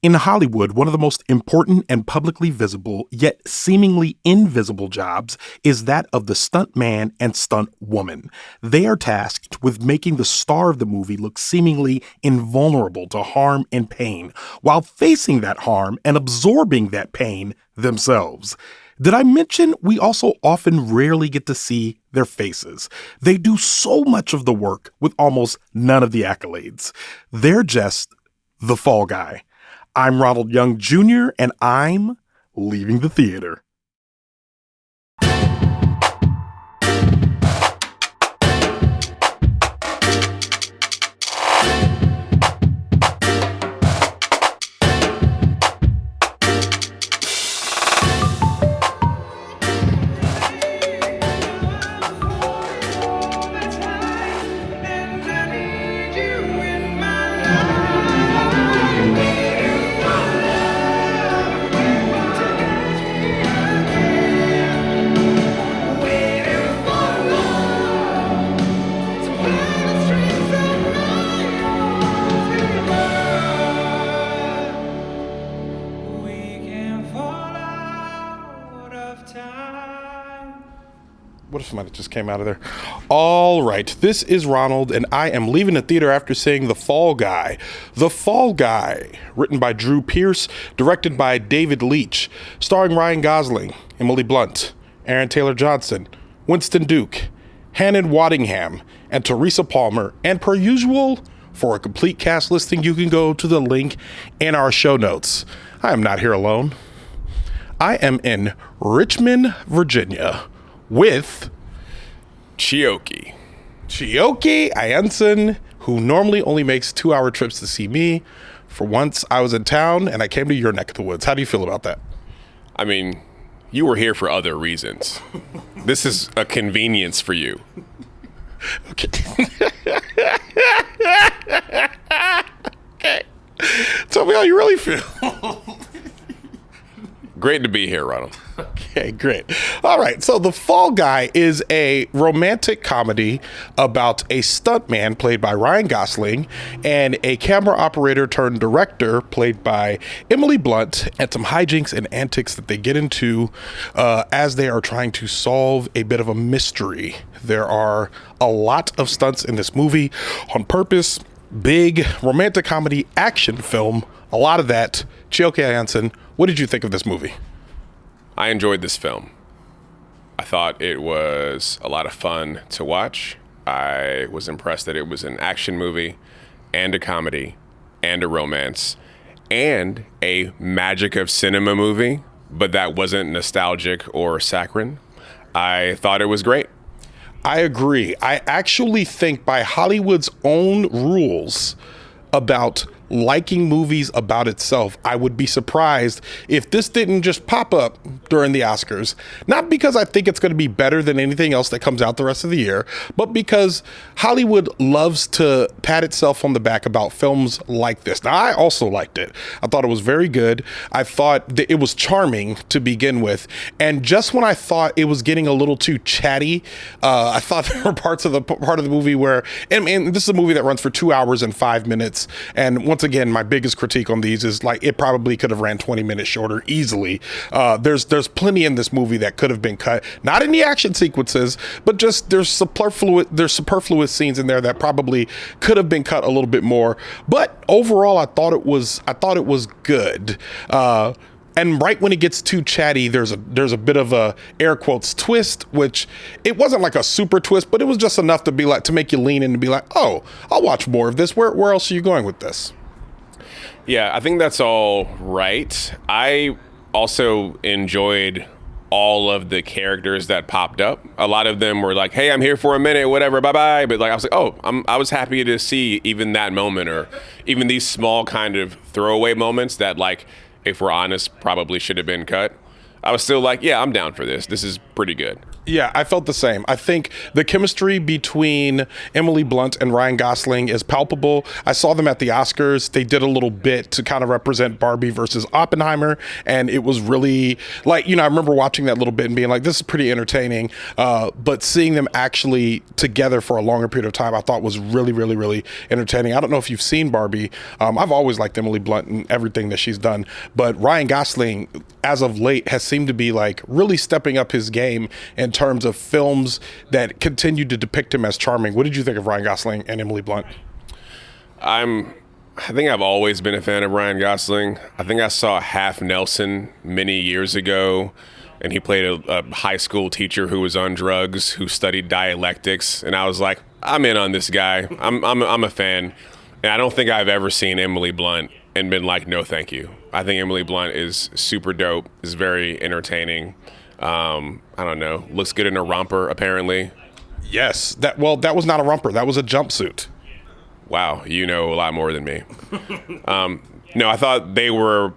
In Hollywood, one of the most important and publicly visible, yet seemingly invisible jobs is that of the stunt man and stunt woman. They are tasked with making the star of the movie look seemingly invulnerable to harm and pain, while facing that harm and absorbing that pain themselves. Did I mention we also often rarely get to see their faces? They do so much of the work with almost none of the accolades. They're just the fall guy. I'm Ronald Young Jr., and I'm leaving the theater. What if somebody just came out of there? All right, this is Ronald, and I am leaving the theater after seeing The Fall Guy. The Fall Guy, written by Drew Pearce, directed by David Leitch, starring Ryan Gosling, Emily Blunt, Aaron Taylor Johnson, Winston Duke, Hannon Waddingham, and Teresa Palmer. And per usual, for a complete cast listing, you can go to the link in our show notes. I am not here alone. I am in Richmond, Virginia, with Chioke I'anson, who normally only makes 2-hour trips to see me. For once, I was in town and I came to your neck of the woods. How do you feel about that? I mean, you were here for other reasons. This is a convenience for you. Okay. Okay. Tell me how you really feel. Great to be here, Ronald. Okay, great. All right, so The Fall Guy is a romantic comedy about a stuntman played by Ryan Gosling and a camera operator turned director played by Emily Blunt, and some hijinks and antics that they get into as they are trying to solve a bit of a mystery. There are a lot of stunts in this movie on purpose. Big romantic comedy action film, a lot of that. Chioke I'anson, what did you think of this movie? I enjoyed this film. I thought it was a lot of fun to watch. I was impressed that it was an action movie and a comedy and a romance and a magic of cinema movie, but that wasn't nostalgic or saccharine. I thought it was great. I agree. I actually think by Hollywood's own rules about liking movies about itself, I would be surprised if this didn't just pop up during the Oscars. Not because I think it's going to be better than anything else that comes out the rest of the year, but because Hollywood loves to pat itself on the back about films like this. Now, I also liked it. I thought it was very good. I thought that it was charming to begin with. And just when I thought it was getting a little too chatty, I thought there were part of the movie where, and this is a movie that runs for 2 hours and 5 minutes. And once again, my biggest critique on these is like it probably could have ran 20 minutes shorter easily. There's plenty in this movie that could have been cut, not in the action sequences, but just there's superfluous scenes in there that probably could have been cut a little bit more. But overall, I thought it was good. And right when it gets too chatty, there's a bit of a air quotes twist, which it wasn't like a super twist, but it was just enough to be like to make you lean in and be like, oh, I'll watch more of this. Where else are you going with this? Yeah, I think that's all right. I also enjoyed all of the characters that popped up. A lot of them were like, hey, I'm here for a minute, whatever, bye-bye. But like I was like, oh, I was happy to see even that moment, or even these small kind of throwaway moments that, like, if we're honest, probably should have been cut. I was still like, yeah, I'm down for this. This is pretty good. Yeah, I felt the same. I think the chemistry between Emily Blunt and Ryan Gosling is palpable. I saw them at the Oscars. They did a little bit to kind of represent Barbie versus Oppenheimer, and it was really like, I remember watching that little bit and being like, this is pretty entertaining. But seeing them actually together for a longer period of time, I thought was really, really, really entertaining. I don't know if you've seen Barbie. I've always liked Emily Blunt and everything that she's done, but Ryan Gosling, as of late, has seemed to be like really stepping up his game in terms of films that continue to depict him as charming. What did you think of Ryan Gosling and Emily Blunt? I think I've always been a fan of Ryan Gosling. I think I saw Half Nelson many years ago, and he played a high school teacher who was on drugs, who studied dialectics, and I was like, I'm in on this guy. I'm a fan, and I don't think I've ever seen Emily Blunt and been like, no, thank you. I think Emily Blunt is super dope, is very entertaining. I don't know, looks good in a romper, apparently. Yes. That was not a romper. That was a jumpsuit. Wow, you know a lot more than me. No, I thought they were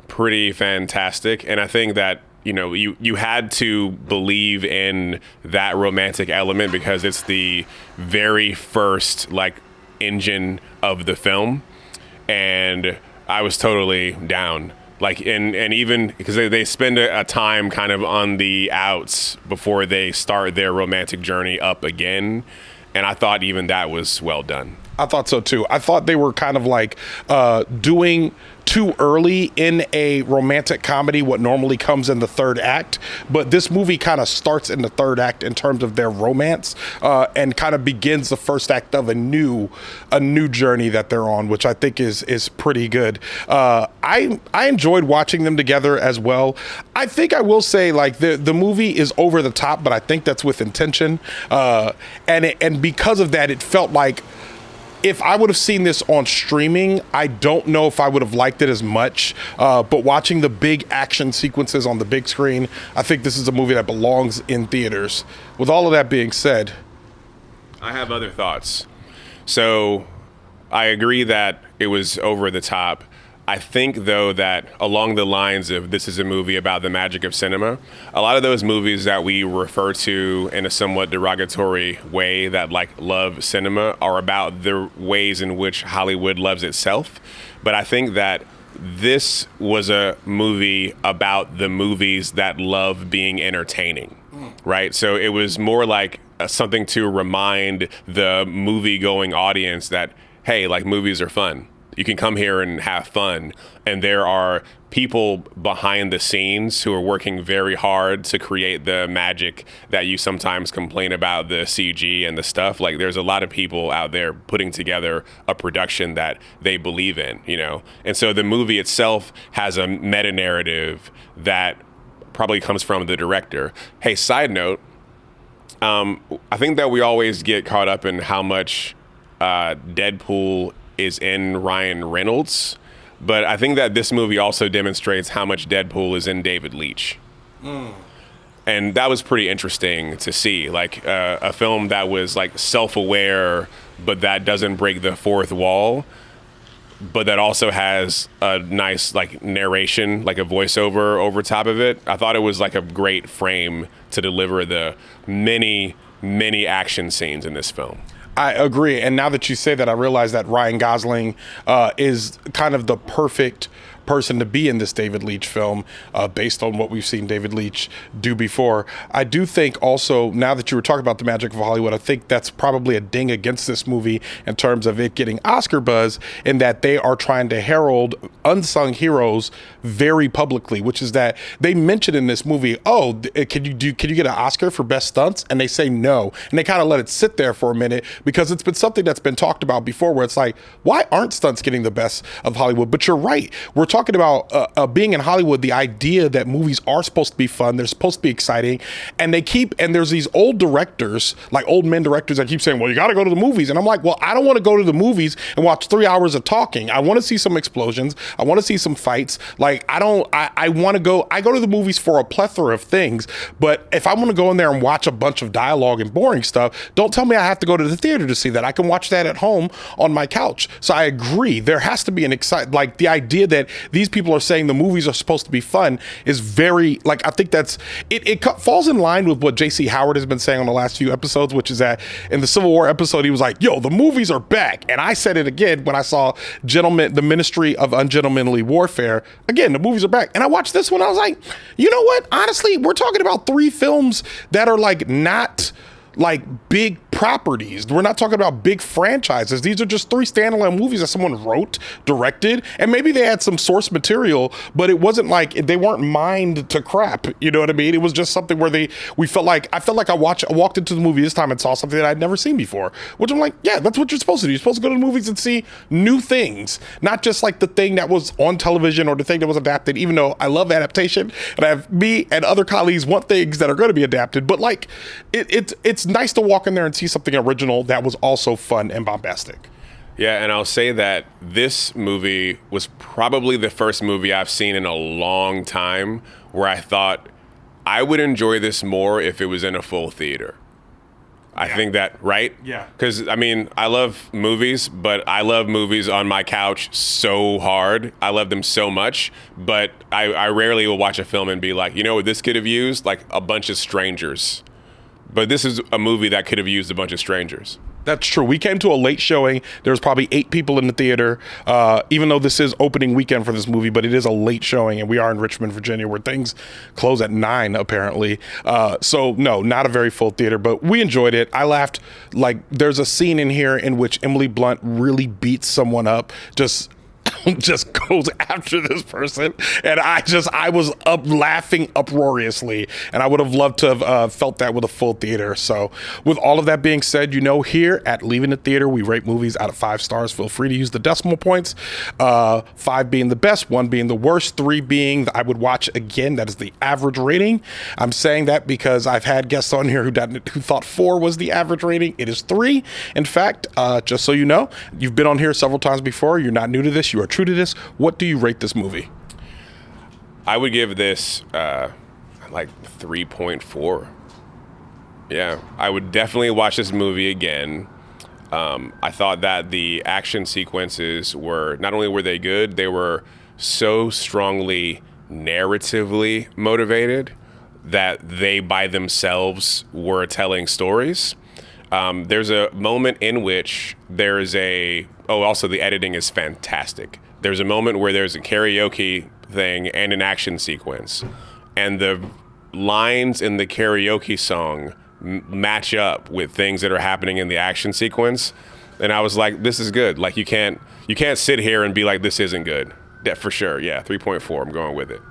pretty fantastic, and I think that, you had to believe in that romantic element because it's the very first, engine of the film, and I was totally down. And even because they spend a time kind of on the outs before they start their romantic journey up again. And I thought even that was well done. I thought so too. I thought they were kind of doing too early in a romantic comedy what normally comes in the third act, but this movie kind of starts in the third act in terms of their romance, and kind of begins the first act of a new journey that they're on, which I think is pretty good. I enjoyed watching them together as well. I think I will say the movie is over the top, but I think that's with intention, and because of that, it felt like if I would have seen this on streaming, I don't know if I would have liked it as much. But watching the big action sequences on the big screen, I think this is a movie that belongs in theaters. With all of that being said, I have other thoughts. So I agree that it was over the top. I think, though, that along the lines of this is a movie about the magic of cinema, a lot of those movies that we refer to in a somewhat derogatory way that love cinema are about the ways in which Hollywood loves itself. But I think that this was a movie about the movies that love being entertaining, right? So it was more like something to remind the movie-going audience that, hey, movies are fun. You can come here and have fun. And there are people behind the scenes who are working very hard to create the magic that you sometimes complain about, the CG and the stuff. There's a lot of people out there putting together a production that they believe in, And so the movie itself has a meta narrative that probably comes from the director. Hey, side note, I think that we always get caught up in how much Deadpool is in Ryan Reynolds, but I think that this movie also demonstrates how much Deadpool is in David Leitch. And that was pretty interesting to see, a film that was self-aware, but that doesn't break the fourth wall, but that also has a nice narration, a voiceover over top of it. I thought it was a great frame to deliver the many action scenes in this film. I agree. And now that you say that, I realize that Ryan Gosling is kind of the perfect person to be in this David Leitch film, based on what we've seen David Leitch do before. I do think also, now that you were talking about the magic of Hollywood, I think that's probably a ding against this movie in terms of it getting Oscar buzz, in that they are trying to herald unsung heroes very publicly, which is that they mention in this movie, can you get an Oscar for best stunts? And they say no. And they kind of let it sit there for a minute, because it's been something that's been talked about before, where it's why aren't stunts getting the best of Hollywood? But you're right. We're talking about being in Hollywood, the idea that movies are supposed to be fun, they're supposed to be exciting, and there's these old directors, old men directors, that keep saying, well, you got to go to the movies. And I'm like, well, I don't want to go to the movies and watch 3 hours of talking. I want to see some explosions. I want to see some fights. I want to go, I go to the movies for a plethora of things, but if I want to go in there and watch a bunch of dialogue and boring stuff, don't tell me I have to go to the theater to see that. I can watch that at home on my couch. So I agree. There has to be an the idea that these people are saying the movies are supposed to be fun is very, like, I think that's, it falls in line with what J.C. Howard has been saying on the last few episodes, which is that in the Civil War episode, he was like, yo, the movies are back. And I said it again when I saw The Ministry of Ungentlemanly Warfare. Again, the movies are back. And I watched this one. I was like, you know what? Honestly, we're talking about 3 films that are like not like big properties. We're not talking about big franchises. These are just 3 standalone movies that someone wrote, directed, and maybe they had some source material, but it wasn't like they weren't mined to crap. You know what I mean? It was just something where I felt like I walked into the movie this time and saw something that I'd never seen before, which I'm like, yeah, that's what you're supposed to do. You're supposed to go to the movies and see new things, not just like the thing that was on television or the thing that was adapted, even though I love adaptation and I have me and other colleagues want things that are going to be adapted, but like it's nice to walk in there and see something original that was also fun and bombastic. Yeah, and I'll say that this movie was probably the first movie I've seen in a long time where I thought I would enjoy this more if it was in a full theater. I think that, right? Yeah. Because, I mean, I love movies, but I love movies on my couch so hard. I love them so much, but I rarely will watch a film and be like, you know what this could have used? Like a bunch of strangers. But this is a movie that could have used a bunch of strangers. That's true. We came to a late showing. There was probably 8 people in the theater, even though this is opening weekend for this movie, but it is a late showing, and we are in Richmond, Virginia, where things close at 9, apparently. So, no, not a very full theater, but we enjoyed it. I laughed. Like, there's a scene in here in which Emily Blunt really beats someone up, just goes after this person, and I was up laughing uproariously, and I would have loved to have felt that with a full theater. So with all of that being said, here at Leaving the Theater, we rate movies out of 5 stars. Feel free to use the decimal points, 5 being the best, 1 being the worst, 3 being I would watch again. That is the average rating. I'm saying that because I've had guests on here who thought 4 was the average rating. It is 3. In fact, just so you know, you've been on here several times before. You're not new to this. You are true to this. What do you rate this movie? I would give this like 3.4. Yeah, I would definitely watch this movie again. I thought that the action sequences not only were they good, they were so strongly narratively motivated that they by themselves were telling stories. There's a moment in which also the editing is fantastic. There's a moment where there's a karaoke thing and an action sequence, and the lines in the karaoke song match up with things that are happening in the action sequence. And I was like, this is good. Like, you can't sit here and be like, this isn't good. Yeah, for sure. Yeah, 3.4. I'm going with it.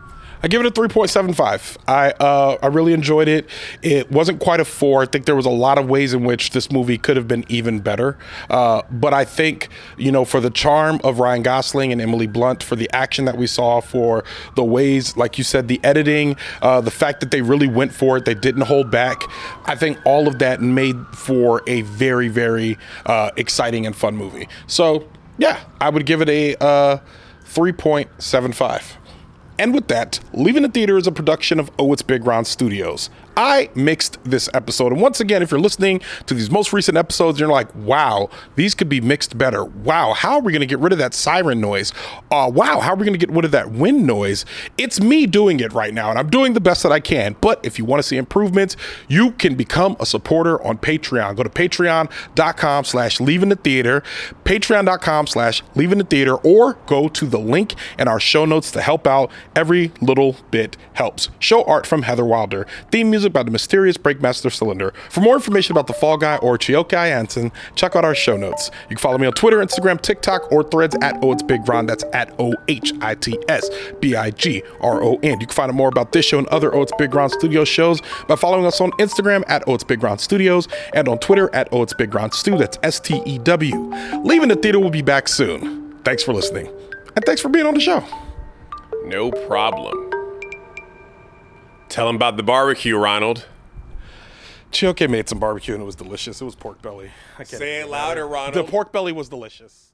I give it a 3.75. I really enjoyed it. It wasn't quite a 4. I think there was a lot of ways in which this movie could have been even better. But I think, for the charm of Ryan Gosling and Emily Blunt, for the action that we saw, for the ways, like you said, the editing, the fact that they really went for it, they didn't hold back. I think all of that made for a very, very exciting and fun movie. So, yeah, I would give it a 3.75. And with that, Leaving the Theater is a production of Oh It's Big Ron Studios. I mixed this episode. And once again, if you're listening to these most recent episodes, you're like, wow, these could be mixed better. Wow, how are we going to get rid of that siren noise? Wow, how are we going to get rid of that wind noise? It's me doing it right now, and I'm doing the best that I can. But if you want to see improvements, you can become a supporter on Patreon. Go to patreon.com/leavingthetheater, patreon.com/leavingthetheater, or go to the link in our show notes to help out. Every little bit helps. Show art from Heather Wilder. Theme music by the mysterious Breakmaster Cylinder. For more information about The Fall Guy or Chioke I'anson, check out our show notes. You can follow me on Twitter, Instagram, TikTok, or Threads at Oh It's Big Ron. That's at OHITSBIGRON. You can find out more about this show and other Oh It's Big Ron Studios shows by following us on Instagram at Oh It's Big Ron Studios and on Twitter at Oh It's Big Ron Stu. That's STEW. Leaving the Theater will be back soon. Thanks for listening. And thanks for being on the show. No problem. Tell them about the barbecue, Ronald. Chioke made some barbecue and it was delicious. It was pork belly. Say it louder, Ronald. The pork belly was delicious.